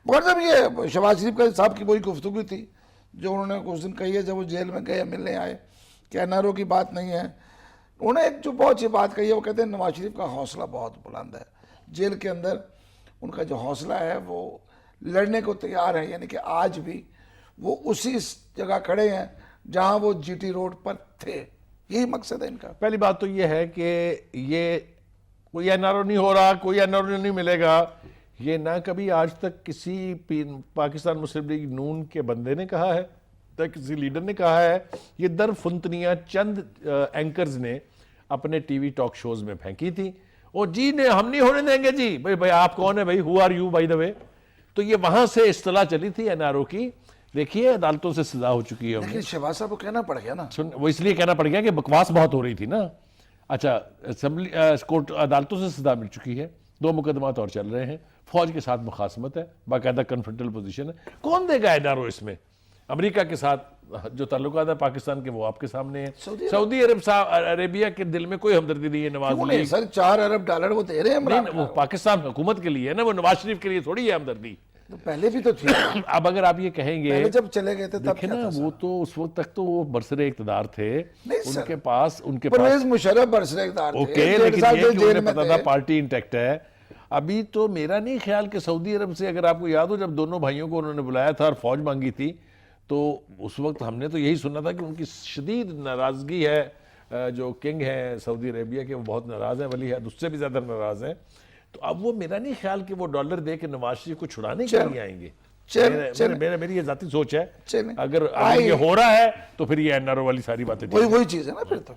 مگر جب یہ شہباز شریف کا صاحب کی وہی گفتگو تھی جو انہوں نے اس دن کہی ہے جب وہ جیل میں گئے ملنے آئے کہ این آر او کی بات نہیں ہے. انہوں نے ایک جو بہت اچھی بات کہی ہے، وہ کہتے ہیں نواز شریف کا حوصلہ بہت بلند ہے. جیل کے اندر ان کا جو حوصلہ ہے وہ لڑنے کو تیار ہے، یعنی کہ آج بھی وہ اسی جگہ کھڑے ہیں جہاں وہ جی ٹی روڈ پر تھے. یہی مقصد ہے ان کا. پہلی بات تو یہ ہے کہ یہ کوئی این آر او نہیں ہو رہا، کوئی این آر او نہیں ملے گا، یہ نہ کبھی آج تک کسی پاکستان مسلم لیگ نون کے بندے نے کہا ہے، نہ کسی لیڈر نے کہا ہے. یہ در فنتنیاں چند اینکرز نے اپنے ٹی وی ٹاک شوز میں پھینکی تھی. اور جی نے ہم نہیں ہونے دیں گے جی. بھائی آپ کون ہیں بھائی؟ Who are you by the way? تو یہ وہاں سے اصطلاح چلی تھی این آر او کی. دیکھیے عدالتوں سے سزا ہو چکی ہے. لیکن شہباز صاحب کو کہنا پڑ گیا نا. وہ اس لیے کہنا پڑ گیا کہ بکواس بہت ہو رہی تھی نا. اچھا اسمبلی کورٹ عدالتوں سے سزا مل چکی ہے، 2 مقدمات اور چل رہے ہیں، فوج کے ساتھ مخاصمت ہے، باقاعدہ کنفرنٹل پوزیشن ہے. کون دے گا این آر او اس میں؟ امریکہ کے ساتھ جو تعلقات ہے پاکستان کے وہ آپ کے سامنے ہیں. سعودی عربیہ کے دل میں کوئی ہمدردی نہیں ہے نواز نہیں سر، $4 ارب وہ دے رہے ہیں عمران. وہ پاکستان حکومت کے لیے ہے نا، وہ نواز شریف کے لیے تھوڑی ہے ہمدردی. پہلے بھی تو تھی. اب اگر آپ یہ کہیں گے جب چلے گئے تھے تب دیکھیں نا، وہ تو اس وقت تک تو وہ برسر اقتدار تھے، ان کے پاس پرویز مشرف برسر اقتدار تھے. اوکے، لیکن یہ کہ انہیں پتا تھا پارٹی انٹیکٹ ہے. ابھی تو میرا نہیں خیال کہ سعودی عرب سے، اگر آپ کو یاد ہو جب دونوں بھائیوں کو انہوں نے بلایا تھا اور فوج مانگی تھی، تو اس وقت ہم نے تو یہی سنا تھا کہ ان کی شدید ناراضگی ہے. جو کنگ ہیں سعودی عربیہ کے وہ بہت ناراض ہیں، ولی عہد اس سے بھی زیادہ ناراض ہیں. تو اب وہ میرا نہیں خیال کہ وہ ڈالر دے کے نواز شریف کو چھڑانے کے لیے آئیں گے. میری یہ ذاتی سوچ ہے. اگر یہ ہو رہا ہے تو پھر یہ این آر او والی ساری باتیں وہی چیز ہے نا پھر تو.